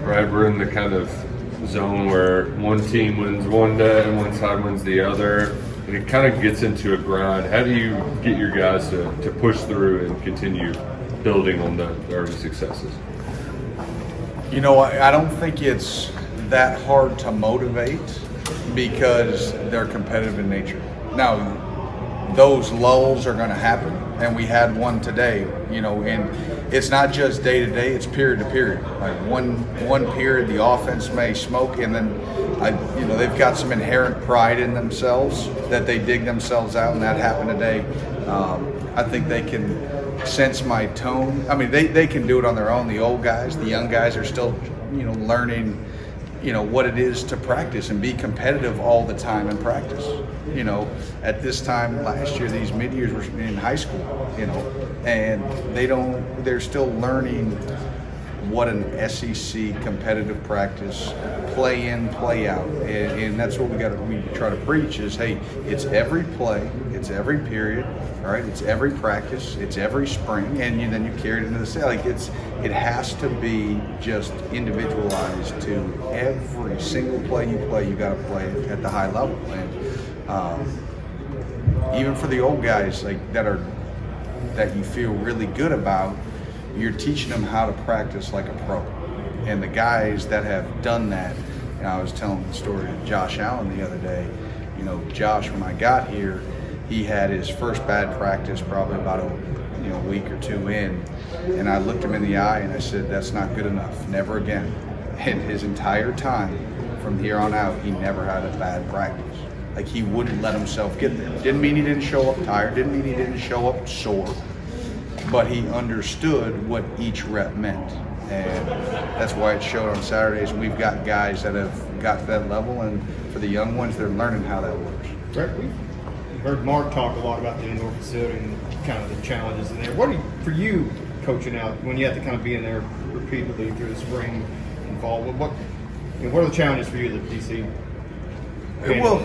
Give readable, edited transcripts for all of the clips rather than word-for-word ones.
right? We're in the kind of zone where one team wins one day and one side wins the other, and it kind of gets into a grind. How do you get your guys to push through and continue building on the early successes? I don't think it's that hard to motivate because they're competitive in nature. Now, those lulls are going to happen, and we had one today, and it's not just day to day, it's period to period. Like one period, the offense may smoke, and then, they've got some inherent pride in themselves that they dig themselves out, and that happened today. I think they can sense my tone. I mean, they can do it on their own. The old guys, the young guys are still, learning, what it is to practice and be competitive all the time in practice. At this time last year, these mid-years were in high school, and they're still learning what an SEC competitive practice, play in, play out, and that's what we try to preach is, hey, it's every play, it's every period, all right, it's every practice, it's every spring, and then you carry it into the season. Like it has to be just individualized to every single play you play. You got to play it at the high level, and even for the old guys that you feel really good about, you're teaching them how to practice like a pro. And the guys that have done that, I was telling the story to Josh Allen the other day. Josh, when I got here, he had his first bad practice probably about a week or two in, and I looked him in the eye and I said, that's not good enough, never again. And his entire time from here on out, he never had a bad practice. Like, he wouldn't let himself get there. Didn't mean he didn't show up tired, didn't mean he didn't show up sore, but he understood what each rep meant. And that's why it showed on Saturdays. And we've got guys that have got to that level, and for the young ones, they're learning how that works. Right. We heard Mark talk a lot about the indoor facility and kind of the challenges in there. For you coaching out, when you have to kind of be in there repeatedly through the spring and fall, what are the challenges for you that DC? Well,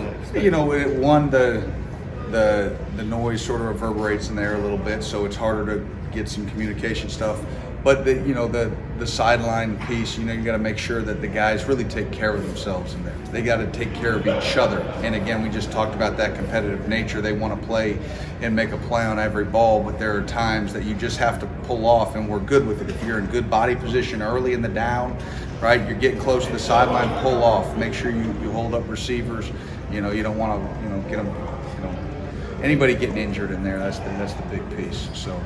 the noise sort of reverberates in there a little bit, so it's harder to get some communication stuff. But the sideline piece, you got to make sure that the guys really take care of themselves in there. They got to take care of each other. And again, we just talked about that competitive nature. They want to play and make a play on every ball, but there are times that you just have to pull off, and we're good with it. If you're in good body position early in the down, right, you're getting close to the sideline, pull off. Make sure you hold up receivers. You don't want to, get them, anybody getting injured in there. That's the big piece. So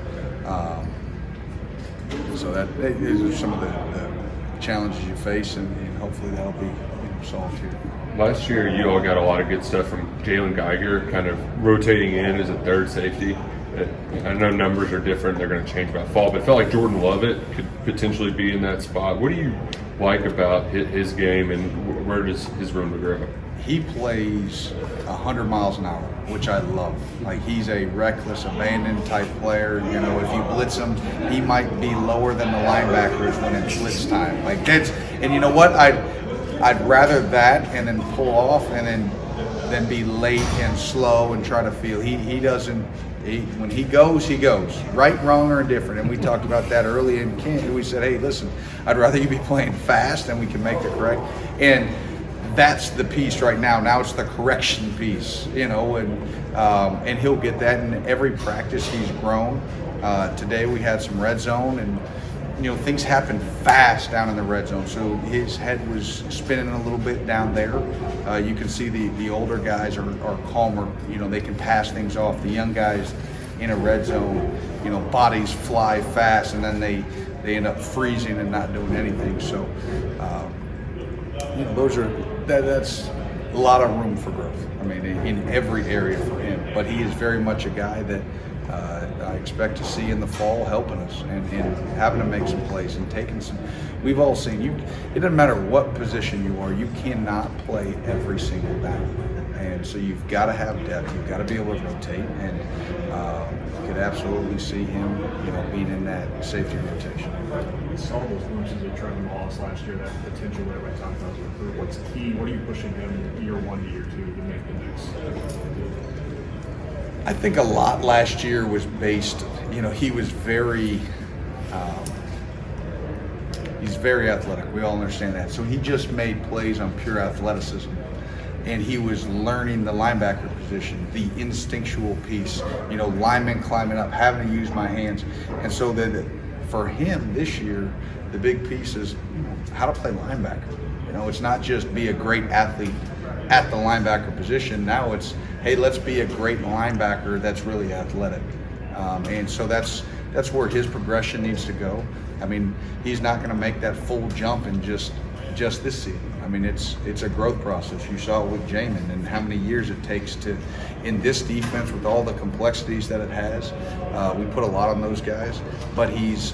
these are some of the challenges you face, and hopefully that'll be solved here. Last year, you all got a lot of good stuff from Jalen Geiger, kind of rotating in as a third safety. I know numbers are different; they're going to change by fall, but it felt like Jordan Lovett could potentially be in that spot. What do you like about his game, and where does his room to grow? He plays 100 miles an hour, which I love. Like, he's a reckless, abandoned type player. If you blitz him, he might be lower than the linebackers when it's blitz time. Like, and you know what? I'd rather that and then pull off and then be late and slow and try to feel. He doesn't. When he goes, right, wrong, or indifferent. And we talked about that early in camp. We said, hey, listen, I'd rather you be playing fast and we can make the correct. And that's the piece right now. Now it's the correction piece, and he'll get that in every practice. He's grown. Today we had some red zone, and things happen fast down in the red zone. So his head was spinning a little bit down there. You can see the older guys are calmer. They can pass things off. The young guys in a red zone, bodies fly fast, and then they end up freezing and not doing anything. So that's a lot of room for growth. I mean, in every area for him. But he is very much a guy that I expect to see in the fall helping us and having to make some plays and taking some. We've all seen you. It doesn't matter what position you are. You cannot play every single down, and so you've got to have depth. You've got to be able to rotate, and you could absolutely see him, being in that safety rotation. We saw those glimpses of Trevor Wallace last year, that potential that everybody talked about as a recruit. What's key? What are you pushing him year 1 to year 2 to make the next? I think a lot last year was based, he was very He's very athletic. We all understand that. So he just made plays on pure athleticism. And he was learning the linebacker position, the instinctual piece, linemen climbing up, having to use my hands. And so that for him this year, the big piece is how to play linebacker. It's not just be a great athlete at the linebacker position. Now it's, hey, let's be a great linebacker that's really athletic. And so that's where his progression needs to go. I mean, he's not going to make that full jump in just this season. I mean, it's a growth process. You saw it with Jamin and how many years it takes to, in this defense with all the complexities that it has, we put a lot on those guys, but he's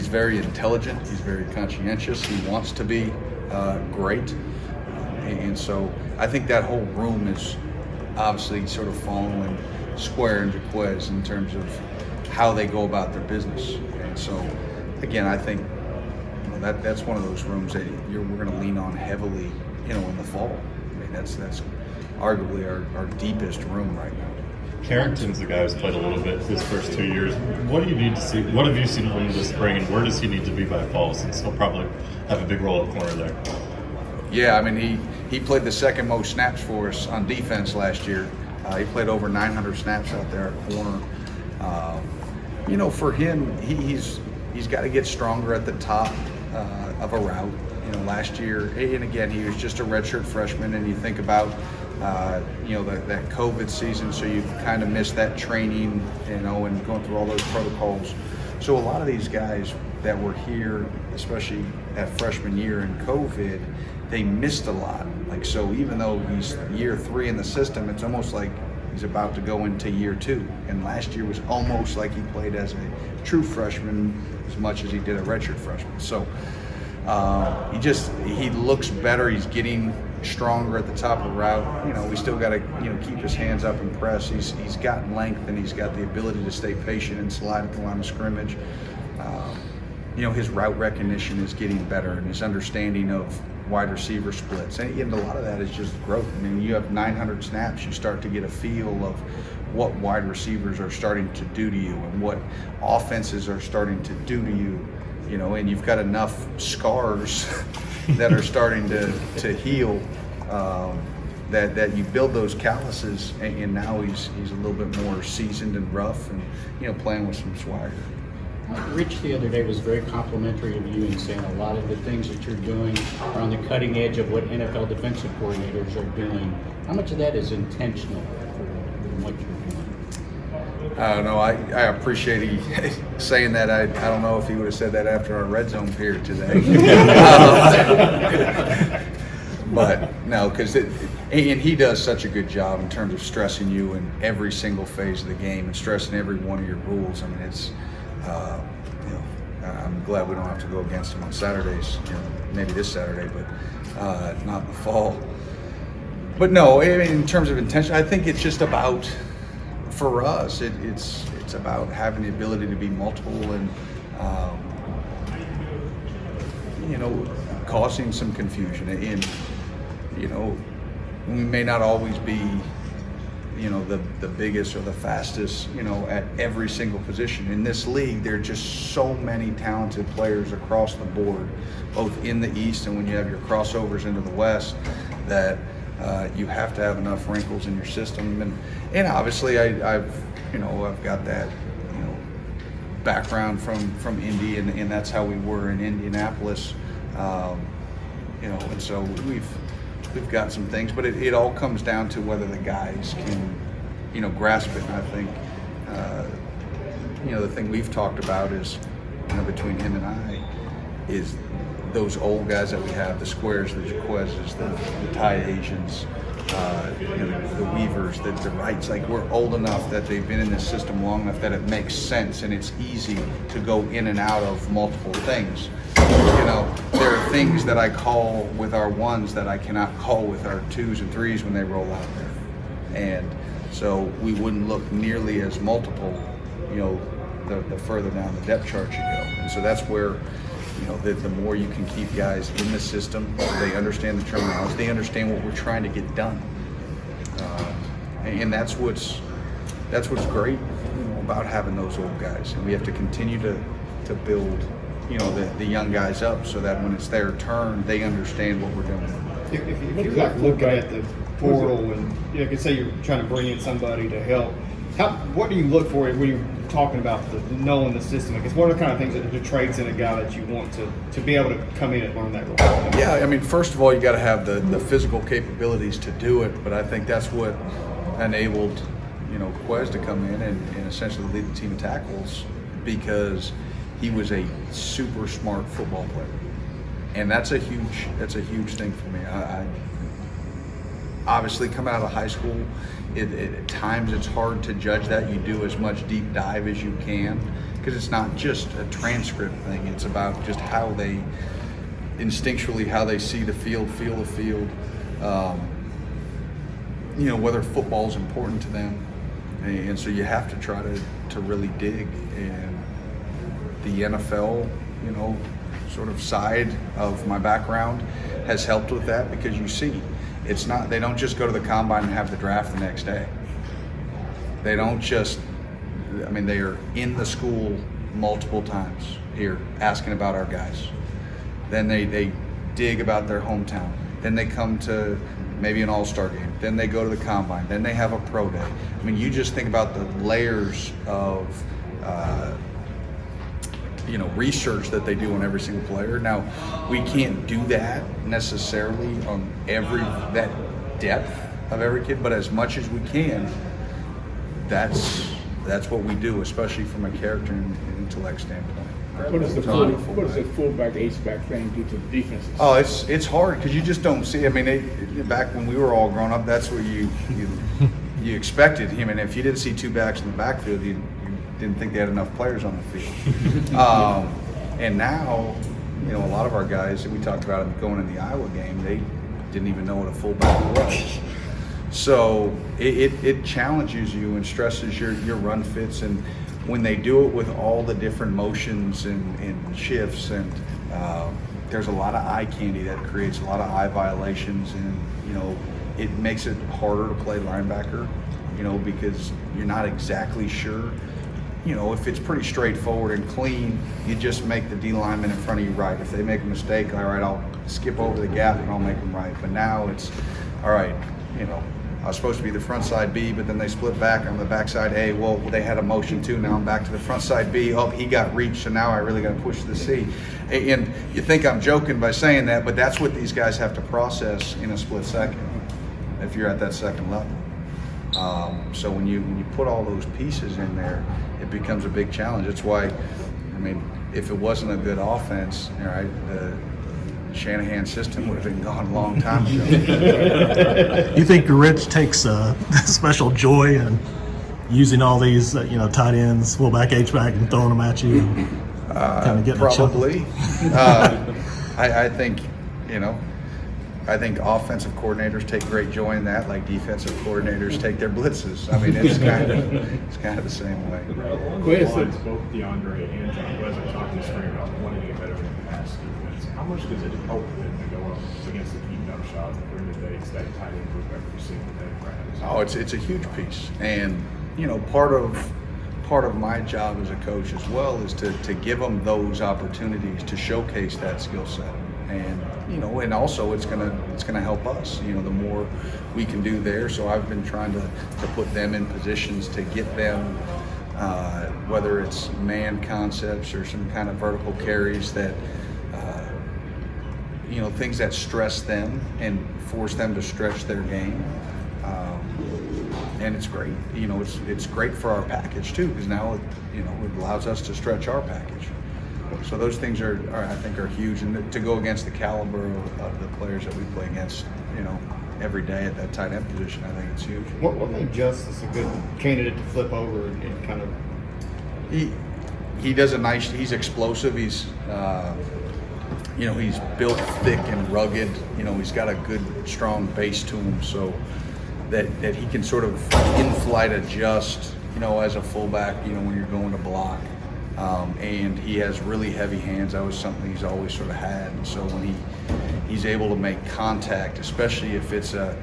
very intelligent, he's very conscientious, he wants to be great, and so I think that whole room is obviously sort of following Square and Jaquez in terms of how they go about their business. And so, again, I think that's one of those rooms that we're going to lean on heavily, in the fall. I mean, that's arguably our deepest room right now. Carrington's the guy who's played a little bit his first 2 years. What do you need to see? What have you seen from him this spring, and where does he need to be by fall, since he'll probably have a big role at corner there? Yeah, I mean, he played the second most snaps for us on defense last year. He played over 900 snaps out there at corner. For him, he's got to get stronger at the top of a route. Last year, and again, he was just a redshirt freshman, and you think about that COVID season, so you've kind of missed that training, and going through all those protocols. So a lot of these guys that were here, especially that freshman year in COVID, they missed a lot. So even though he's year 3 in the system, it's almost like he's about to go into year 2. And last year was almost like he played as a true freshman as much as he did a redshirt freshman. So he looks better. He's getting stronger at the top of the route. We still got to keep his hands up and press. He's got length, and he's got the ability to stay patient and slide at the line of scrimmage. His route recognition is getting better, and his understanding of wide receiver splits, and a lot of that is just growth. I mean, you have 900 snaps, you start to get a feel of what wide receivers are starting to do to you and what offenses are starting to do to you. And you've got enough scars that are starting to heal, that you build those calluses, and now he's a little bit more seasoned and rough, and playing with some swagger. Rich the other day was very complimentary of you and saying a lot of the things that you're doing are on the cutting edge of what NFL defensive coordinators are doing. How much of that is intentional for what you're doing? I don't know. I appreciate he saying that. I don't know if he would have said that after our red zone period today. But no, because and he does such a good job in terms of stressing you in every single phase of the game and stressing every one of your rules. I mean, it's I'm glad we don't have to go against him on Saturdays. Maybe this Saturday, but not in the fall. But no, I mean, in terms of intention, I think it's just about, for us, it's about having the ability to be multiple and causing some confusion. And we may not always be the biggest or the fastest at every single position. In this league, there are just so many talented players across the board, both in the East and when you have your crossovers into the West, that you have to have enough wrinkles in your system. And obviously I've got that background from Indy, and that's how we were in Indianapolis, and so we've got some things, but it all comes down to whether the guys can grasp it. And I think the thing we've talked about is between him and I is those old guys that we have, the Squares, the Jaquezes, the Thai Asians, the Weavers, the Wrights. Like, we're old enough that they've been in this system long enough that it makes sense and it's easy to go in and out of multiple things. There are things that I call with our ones that I cannot call with our 2s and 3s when they roll out there. And so we wouldn't look nearly as multiple, the further down the depth chart you go. And so that's where, the more you can keep guys in the system, they understand the terminology, they understand what we're trying to get done. And that's what's great about having those old guys. And we have to continue to build the young guys up so that when it's their turn, they understand what we're doing. If you're like looking at the portal and could say you're trying to bring in somebody to help, what do you look for when you're talking about knowing the system? Because what are the kind of things that the traits in a guy that you want to be able to come in and learn that role? Yeah, I mean, first of all, you got to have the physical capabilities to do it, but I think that's what enabled Quez to come in and essentially lead the team of tackles, because he was a super smart football player, and that's a huge thing for me. I obviously coming out of high school, at times it's hard to judge that. You do as much deep dive as you can, because it's not just a transcript thing. It's about just how they instinctually how they see the field, feel the field. Whether football is important to them, and so you have to try to really dig. And the NFL, sort of side of my background has helped with that, because you see, it's not, they don't just go to the combine and have the draft the next day. They don't just, they are in the school multiple times here asking about our guys. Then they dig about their hometown. Then they come to maybe an all-star game. Then they go to the combine. Then they have a pro day. You just think about the layers of research that they do on every single player. Now, we can't do that necessarily on that depth of every kid, but as much as we can, that's what we do, especially from a character and intellect standpoint. What does the fullback, hvac thing do to the defenses? Oh, it's hard because you just don't see. Back when we were all growing up, that's what you expected. If you didn't see two backs in the backfield, you didn't think they had enough players on the field. And now, a lot of our guys that we talked about going in the Iowa game, they didn't even know what a fullback was. So it challenges you and stresses your run fits, and when they do it with all the different motions and shifts, and there's a lot of eye candy that creates a lot of eye violations, and it makes it harder to play linebacker, because you're not exactly sure. If it's pretty straightforward and clean, you just make the D lineman in front of you right. If they make a mistake, all right, I'll skip over the gap and I'll make them right. But now it's, all right, I was supposed to be the front side B, but then they split back on the backside A. Well, they had a motion too. Now I'm back to the front side B. Oh, he got reached, so now I really got to push the C. And you think I'm joking by saying that, but that's what these guys have to process in a split second if you're at that second level. So when you put all those pieces in there, it becomes a big challenge. That's why, if it wasn't a good offense, all right, the Shanahan system would have been gone a long time ago. You think Rich takes special joy in using all these, tight ends, fullback, H-back, and throwing them at you, and kind of getting probably. I think, I think offensive coordinators take great joy in that, like defensive coordinators take their blitzes. It's kind of the same way. Both DeAndre and John Quez are talking this spring about wanting to get better in the pass defense. How much does it help them to go up against the deep dump shot during the day? It's that tight end group every single day in practice. Oh, it's a huge piece, and part of my job as a coach as well is to give them those opportunities to showcase that skill set. And and also it's gonna help us. The more we can do there. So I've been trying to put them in positions to get them, whether it's man concepts or some kind of vertical carries that, things that stress them and force them to stretch their game. And it's great. It's great for our package too, because now it allows us to stretch our package. So those things are I think are huge, and to go against the caliber of the players that we play against, every day at that tight end position, I think it's huge. What made Justice a good candidate to flip over and kind of? He does he's explosive. He's he's built thick and rugged. He's got a good strong base to him, so that he can sort of in-flight adjust. As a fullback, when you're going to block. And he has really heavy hands. That was something he's always sort of had. And so when he's able to make contact, especially if it's a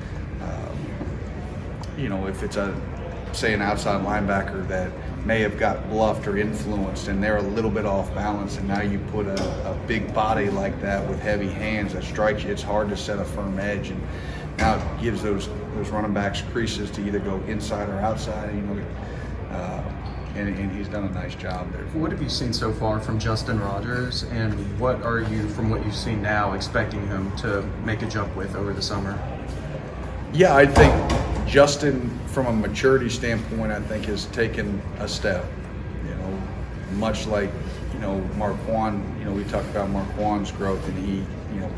say an outside linebacker that may have got bluffed or influenced and they're a little bit off balance, and now you put a big body like that with heavy hands that strikes you, it's hard to set a firm edge, and now it gives those running backs creases to either go inside or outside, and he's done a nice job there. What have you seen so far from Justin Rogers, and what are you, from what you've seen now, expecting him to make a jump with over the summer? Yeah, I think Justin, from a maturity standpoint, I think has taken a step. Much like Marquand. We talked about Marquand's growth, and he,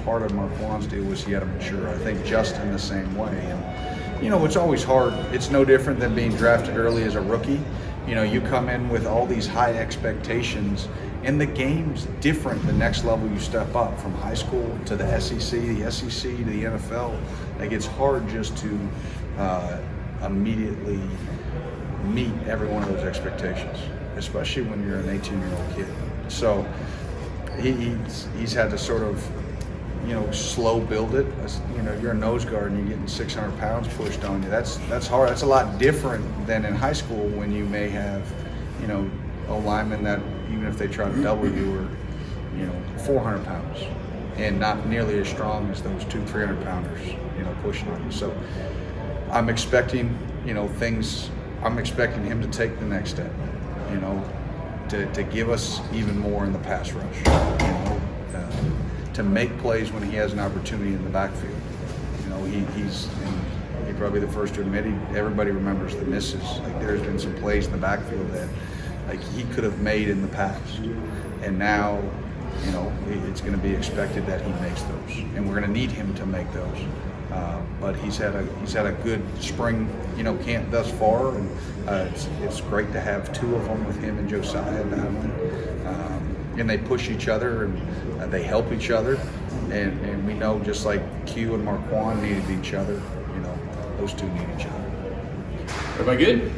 part of Marquand's deal was he had to mature. I think Justin the same way, and it's always hard. It's no different than being drafted early as a rookie. You come in with all these high expectations, and the game's different the next level you step up, from high school to the SEC to the NFL. Like, it's hard just to immediately meet every one of those expectations, especially when you're an 18-year-old kid. So he's had to sort of slow build it. You're a nose guard and you're getting 600 pounds pushed on you. That's hard. That's a lot different than in high school, when you may have a lineman that, even if they try to double you, are 400 pounds and not nearly as strong as those 200-300 pounders pushing on you. So I'm expecting things. I'm expecting him to take the next step, to give us even more in the pass rush, to make plays when he has an opportunity in the backfield. He's probably the first to admit, everybody remembers the misses. Like, there's been some plays in the backfield that he could have made in the past, and now it's going to be expected that he makes those, and we're going to need him to make those. But he's had a good spring camp thus far, and it's great to have two of them with him and Josiah and they push each other, and they help each other, and we know, just like Q and Marquand needed each other, those two need each other. Everybody good?